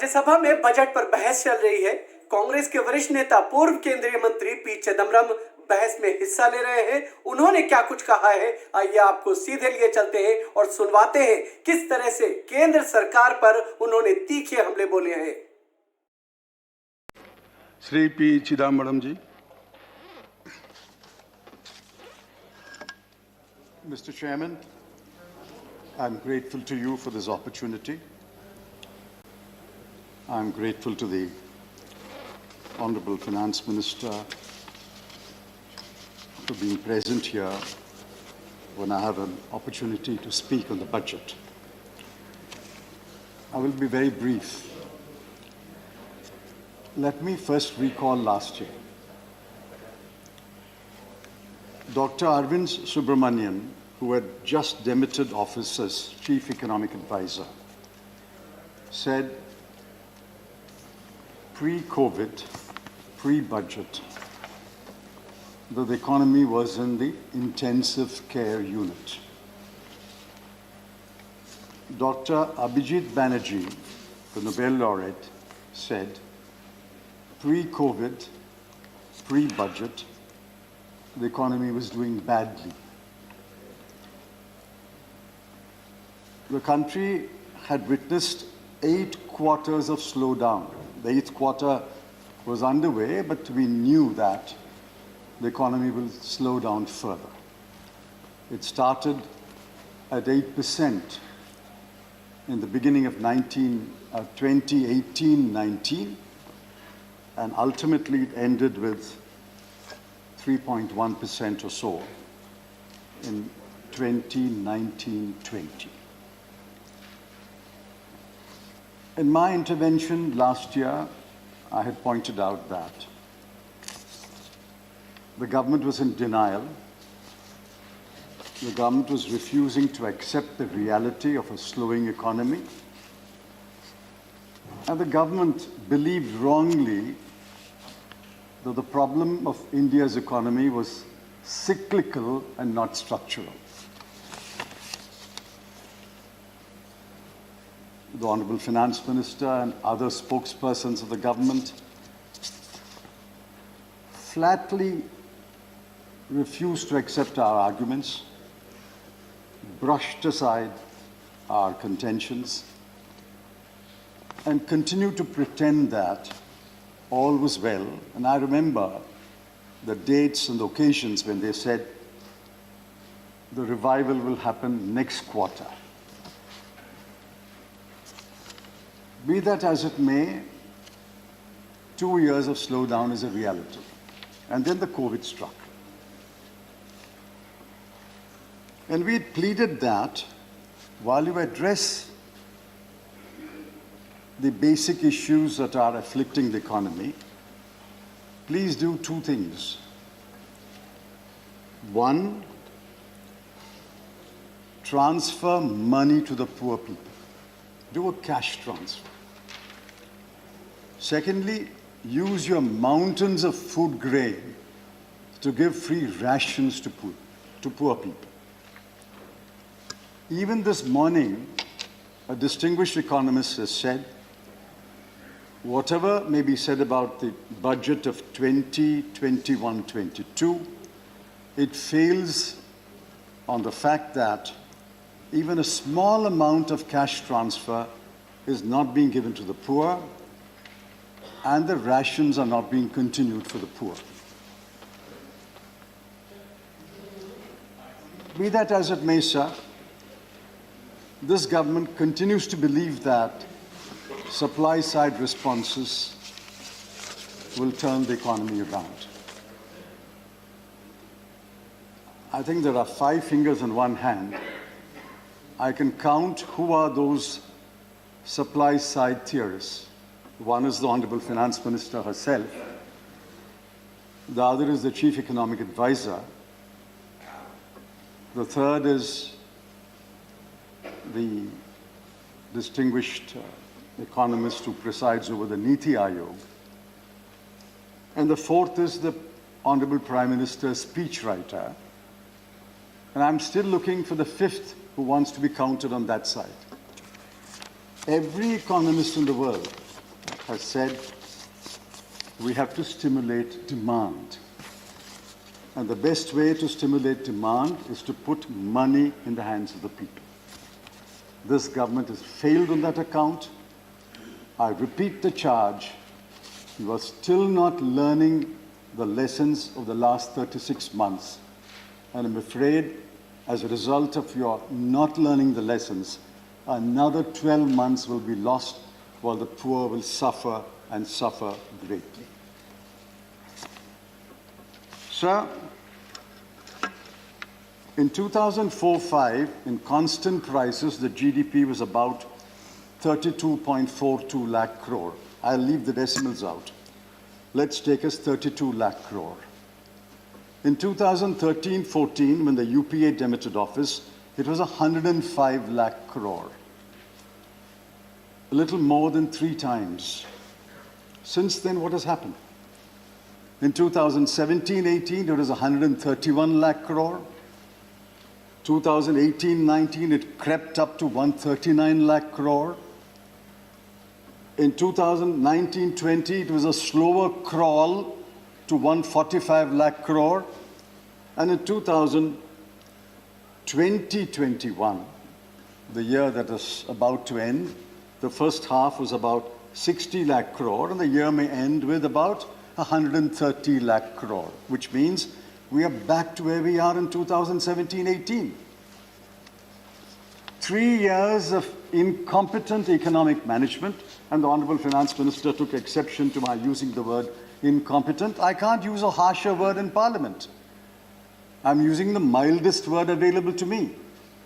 राज्यसभा में बजट पर बहस चल रही है। कांग्रेस के वरिष्ठ नेता पूर्व केंद्रीय मंत्री पी चिदम्बरम बहस में हिस्सा ले रहे हैं। उन्होंने क्या कुछ कहा है, आइए आपको सीधे लिए चलते हैं और सुनवाते हैं किस तरह से केंद्र सरकार पर उन्होंने तीखे हमले बोले हैं। Shri P Chidambaram ji. Mr. Chairman, I'm grateful to you for this opportunity. I'm grateful to the Honorable Finance Minister for being present here when I have an opportunity to speak on the budget. I will be very brief. Let me first recall last year. Dr. Arvind Subramanian, who had just demitted office as Chief Economic Advisor, said pre-COVID, pre-budget, that the economy was in the intensive care unit. Dr. Abhijit Banerjee, the Nobel laureate, said pre-COVID, pre-budget, the economy was doing badly. The country had witnessed 8 quarters of slowdown. The 8th quarter was underway, but we knew that the economy will slow down further. It started at 8% in the beginning of 2018-19, and ultimately it ended with 3.1% or so in 2019-20. In my intervention last year, I had pointed out that the government was in denial. The government was refusing to accept the reality of a slowing economy. And the government believed wrongly that the problem of India's economy was cyclical and not structural. The Honorable Finance Minister and other spokespersons of the government flatly refused to accept our arguments, brushed aside our contentions, and continued to pretend that all was well. And I remember the dates and the occasions when they said the revival will happen next quarter. Be that as it may, 2 years of slowdown is a reality. And then the COVID struck. And we pleaded that while you address the basic issues that are afflicting the economy, please do 2 things. One, transfer money to the poor people. Do a cash transfer. Secondly, use your mountains of food grain to give free rations to poor people. Even this morning, a distinguished economist has said, whatever may be said about the budget of 2021-22, it fails on the fact that even a small amount of cash transfer is not being given to the poor, and the rations are not being continued for the poor. Be that as it may, sir, this government continues to believe that supply-side responses will turn the economy around. I think there are 5 fingers on one hand. I can count who are those supply-side theorists. One is the Honorable Finance Minister herself. The other is the Chief Economic Advisor. The third is the distinguished economist who presides over the Niti Aayog. And the fourth is the Honorable Prime Minister's speechwriter. And I'm still looking for the fifth who wants to be counted on that side. Every economist in the world has said we have to stimulate demand. And the best way to stimulate demand is to put money in the hands of the people. This government has failed on that account. I repeat the charge. You are still not learning the lessons of the last 36 months. And I'm afraid, as a result of your not learning the lessons, another 12 months will be lost while the poor will suffer and suffer greatly. Sir, in 2004-05, in constant prices, the GDP was about 32.42 lakh crore. I'll leave the decimals out. Let's take us 32 lakh crore. In 2013-14, when the UPA demitted office, it was 105 lakh crore. A little more than 3 times. Since then, what has happened? In 2017-18, it was 131 lakh crore. 2018-19, it crept up to 139 lakh crore. In 2019-20, it was a slower crawl to 145 lakh crore. And in 2020-21, the year that is about to end, the first half was about 60 lakh crore, and the year may end with about 130 lakh crore, which means we are back to where we are in 2017-18. 3 years of incompetent economic management, and the Honorable Finance Minister took exception to my using the word incompetent. I can't use a harsher word in Parliament. I'm using the mildest word available to me.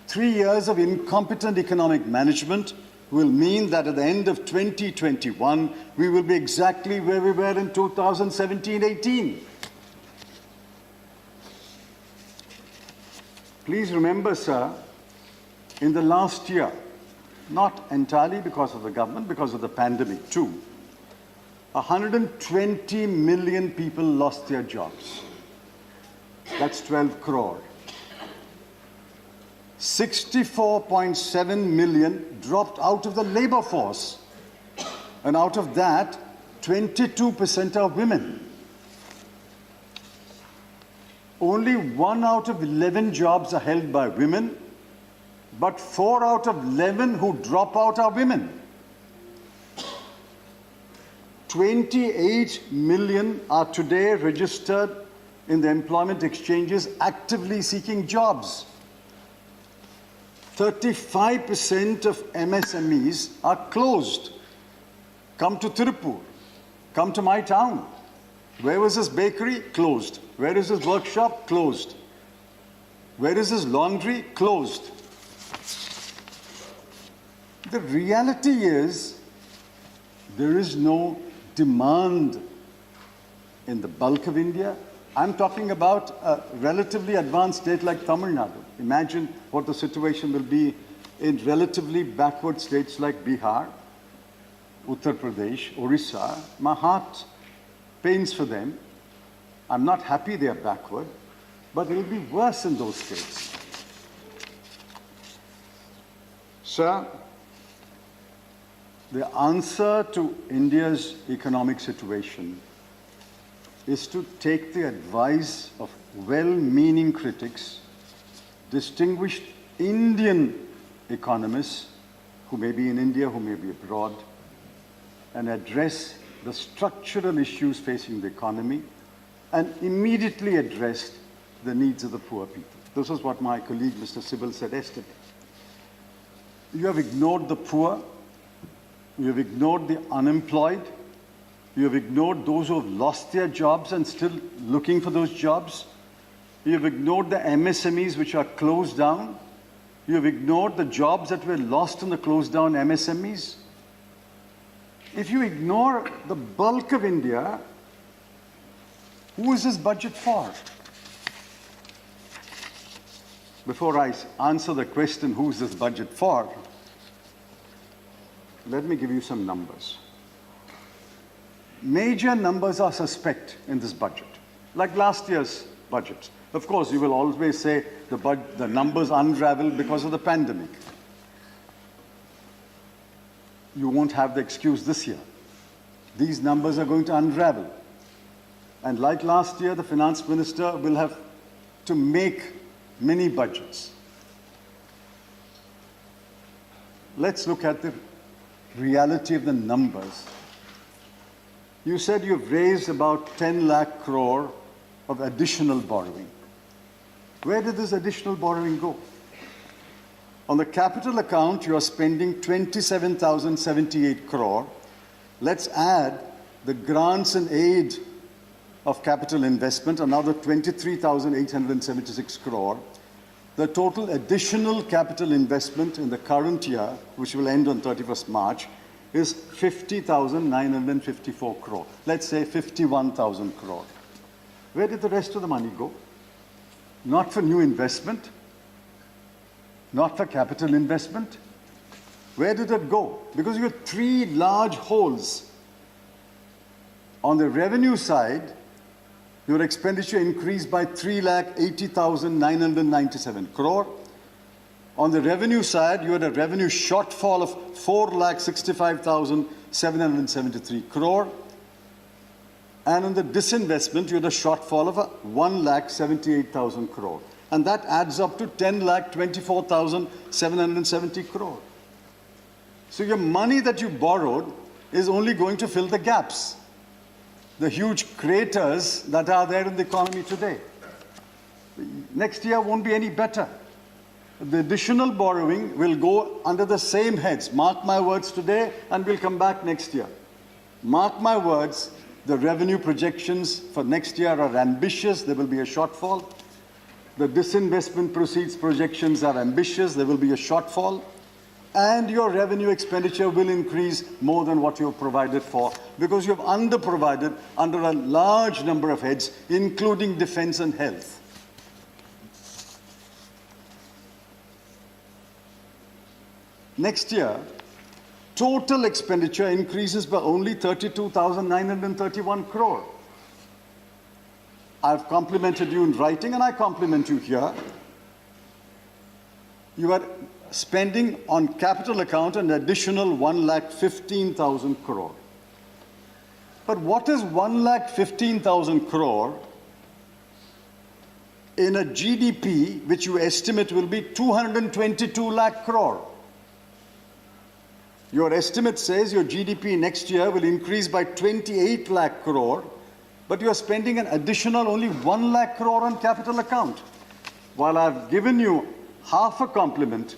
3 years of incompetent economic management will mean that at the end of 2021, we will be exactly where we were in 2017-18. Please remember, sir, in the last year, not entirely because of the government, because of the pandemic too, 120 million people lost their jobs. That's 12 crore. 64.7 million dropped out of the labor force. And out of that, 22% are women. Only 1 out of 11 jobs are held by women, but 4 out of 11 who drop out are women. 28 million are today registered in the employment exchanges actively seeking jobs. 35% of MSMEs are closed. Come to Tirupur. Come to my town. Where was this bakery? Closed. Where is this workshop? Closed. Where is this laundry? Closed. The reality is there is no demand in the bulk of India. I'm talking about a relatively advanced state like Tamil Nadu. Imagine what the situation will be in relatively backward states like Bihar, Uttar Pradesh, Orissa. My heart pains for them. I'm not happy they are backward, but it will be worse in those states. Sir, the answer to India's economic situation is to take the advice of well-meaning critics, distinguished Indian economists who may be in India, who may be abroad, and address the structural issues facing the economy and immediately address the needs of the poor people. This is what my colleague Mr. Sibal said yesterday. You have ignored the poor, you have ignored the unemployed, you have ignored those who have lost their jobs and still looking for those jobs. You have ignored the MSMEs which are closed down. You have ignored the jobs that were lost in the closed down MSMEs. If you ignore the bulk of India, who is this budget for? Before I answer the question, who is this budget for, let me give you some numbers. Major numbers are suspect in this budget, like last year's budget. Of course, you will always say the numbers unraveled because of the pandemic. You won't have the excuse this year. these numbers are going to unravel. And like last year, the finance minister will have to make mini budgets. Let's look at the reality of the numbers. You said you've raised about 10 lakh crore of additional borrowing. Where did this additional borrowing go? On the capital account, you are spending 27,078 crore. Let's add the grants and aid of capital investment, another 23,876 crore. The total additional capital investment in the current year, which will end on 31st March, is 50,954 crore. Let's say 51,000 crore. Where did the rest of the money go? Not for new investment, not for capital investment. Where did it go? Because you had three large holes. On the revenue side, your expenditure increased by 3,80,997 crore. On the revenue side, you had a revenue shortfall of 4,65,773 crore. And on the disinvestment, you had a shortfall of 1,78,000 crore. And that adds up to 10,24,770 crore. So your money that you borrowed is only going to fill the gaps, the huge craters that are there in the economy today. Next year won't be any better. The additional borrowing will go under the same heads. Mark my words today, and we'll come back next year. Mark my words, the revenue projections for next year are ambitious. There will be a shortfall. The disinvestment proceeds projections are ambitious. There will be a shortfall. And your revenue expenditure will increase more than what you have provided for, because you have underprovided under a large number of heads, including defense and health. Next year, total expenditure increases by only 32,931 crore. I've complimented you in writing, and I compliment you here. You are spending on capital account an additional 1,15,000 crore. But what is 1,15,000 crore in a GDP which you estimate will be 222 lakh crore? Your estimate says your GDP next year will increase by 28 lakh crore, but you are spending an additional only 1 lakh crore on capital account. While I've given you half a compliment,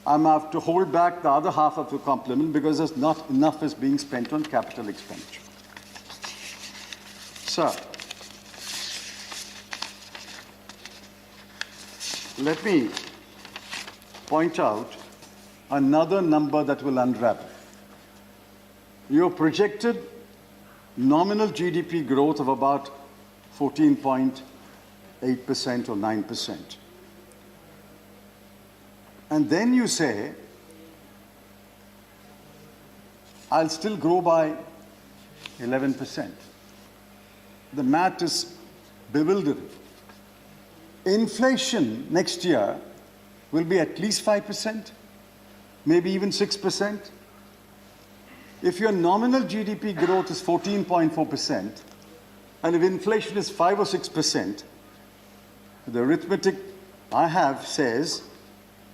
I'm going to have to hold back the other half of the compliment because there's not enough is being spent on capital expenditure. Sir, let me point out another number that will unravel. Your projected nominal GDP growth of about 14.8% or 9%. And then you say, I'll still grow by 11%. The math is bewildering. Inflation next year will be at least 5%, maybe even 6%. If your nominal GDP growth is 14.4%, and if inflation is 5 or 6%, the arithmetic I have says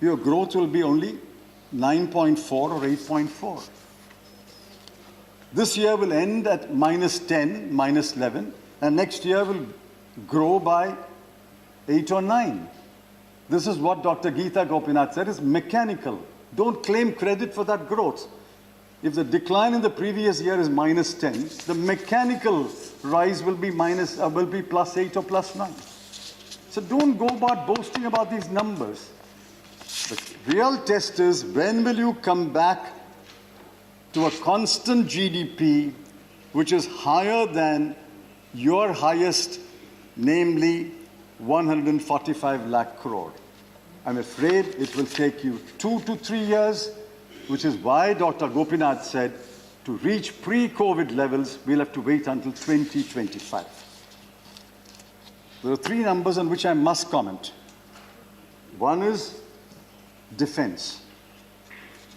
your growth will be only 9.4 or 8.4. This year will end at -10, -11, and next year will grow by 8 or 9. This is what Dr. Geeta Gopinath said is mechanical. Don't claim credit for that growth. If the decline in the previous year is -10, the mechanical rise will be +8 or +9. So don't go about boasting about these numbers. The real test is, when will you come back to a constant GDP which is higher than your highest, namely 145 lakh crore. I'm afraid it will take you 2 to 3 years, which is why Dr. Gopinath said to reach pre-COVID levels, we'll have to wait until 2025. There are 3 numbers on which I must comment. One is defense.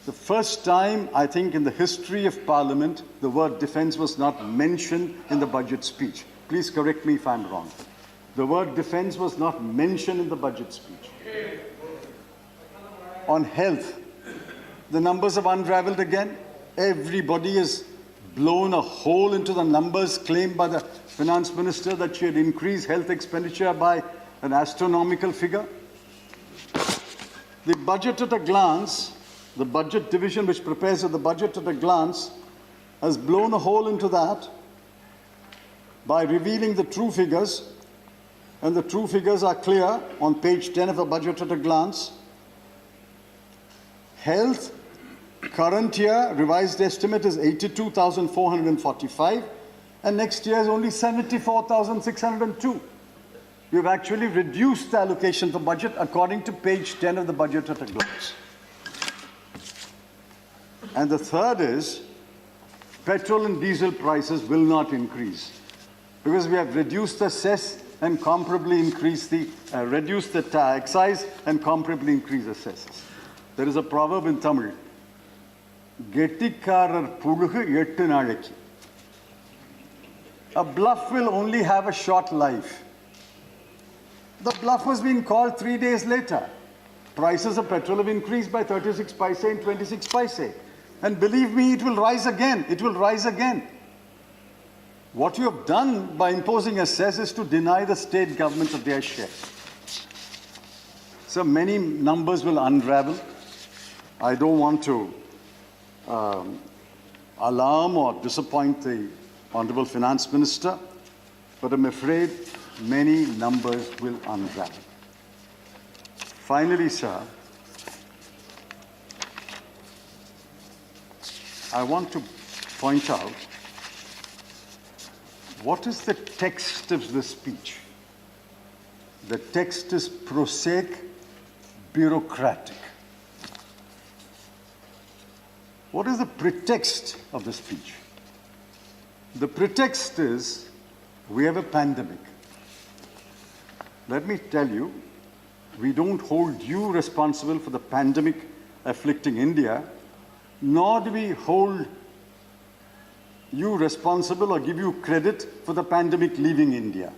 The first time, I think, in the history of Parliament, the word defense was not mentioned in the budget speech. Please correct me if I'm wrong. The word defense was not mentioned in the budget speech. On health, the numbers have unraveled again. Everybody has blown a hole into the numbers claimed by the finance minister that she had increased health expenditure by an astronomical figure. The budget at a glance, the budget division which prepares the budget at a glance, has blown a hole into that by revealing the true figures, and the true figures are clear on page 10 of the budget at a glance. Health, current year revised estimate is 82,445, and next year is only 74,602. We've actually reduced the allocation for budget according to page 10 of the budget at a glance. And the third is, petrol and diesel prices will not increase because we have reduced the cess and comparably increased reduced the excise and comparably increased the cesses. There is a proverb in Tamil, Gettikarar pulugu ettu naalekku. A bluff will only have a short life. The bluff was being called 3 days later. Prices of petrol have increased by 36 paise and 26 paise. And believe me, it will rise again. It will rise again. What you have done by imposing a cess is to deny the state government of their share. So many numbers will unravel. I don't want to alarm or disappoint the Honorable Finance Minister, but I'm afraid many numbers will unravel. Finally, sir, I want to point out what is the text of the speech. The text is prosaic, bureaucratic. What is the pretext of the speech? The pretext is we have a pandemic. Let me tell you, we don't hold you responsible for the pandemic afflicting India, nor do we hold you responsible or give you credit for the pandemic leaving India.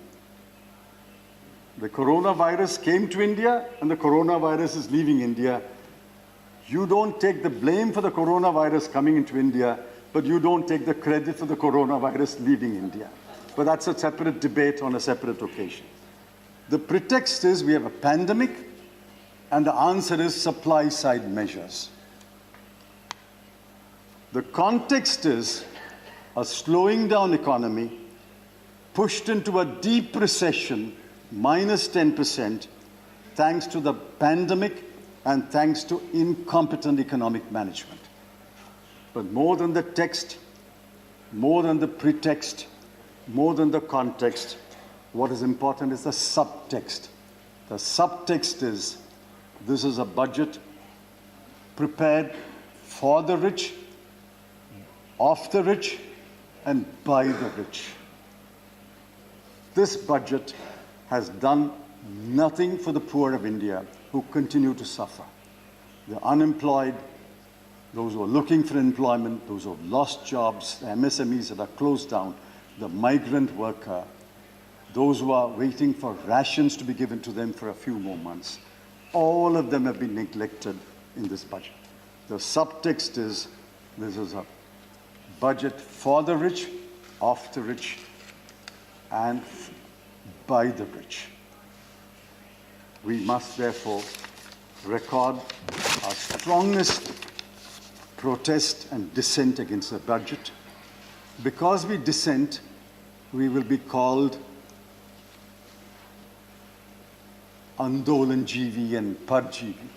The coronavirus came to India and the coronavirus is leaving India. You don't take the blame for the coronavirus coming into India, but you don't take the credit for the coronavirus leaving India. But that's a separate debate on a separate occasion. The pretext is we have a pandemic, and the answer is supply side measures. The context is a slowing down economy pushed into a deep recession, minus 10%, thanks to the pandemic and thanks to incompetent economic management. But more than the text, more than the pretext, more than the context, what is important is the subtext. The subtext is this is a budget prepared for the rich, of the rich, and by the rich. This budget has done nothing for the poor of India who continue to suffer. The unemployed, those who are looking for employment, those who have lost jobs, the MSMEs that are closed down, the migrant worker, those who are waiting for rations to be given to them for a few more months. All of them have been neglected in this budget. The subtext is this is a budget for the rich, of the rich, and by the rich. We must therefore record our strongest protest and dissent against the budget. Because we dissent, we will be called Andolanjeevi and Parjeevi.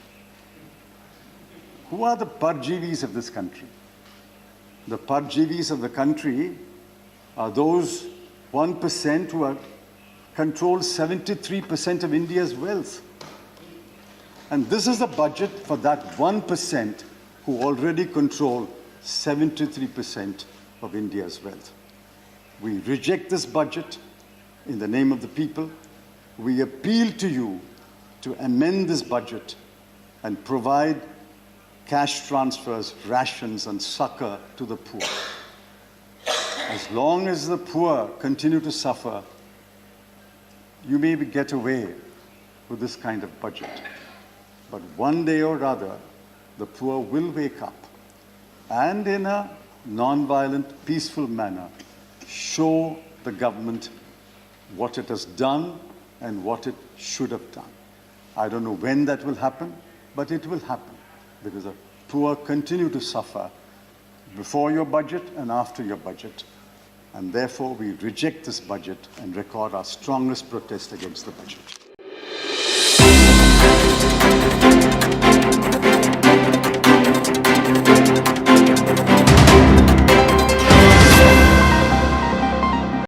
Who are the Parjeevis of this country? The Parjeevis of the country are those 1% who control 73% of India's wealth. And this is the budget for that 1% who already control 73% of India's wealth. We reject this budget in the name of the people. We appeal to you to amend this budget and provide cash transfers, rations, and succor to the poor. As long as the poor continue to suffer, you may get away with this kind of budget. But one day or other, the poor will wake up and in a non-violent, peaceful manner, show the government what it has done and what it should have done. I don't know when that will happen, but it will happen because the poor continue to suffer before your budget and after your budget. And therefore, we reject this budget and record our strongest protest against the budget.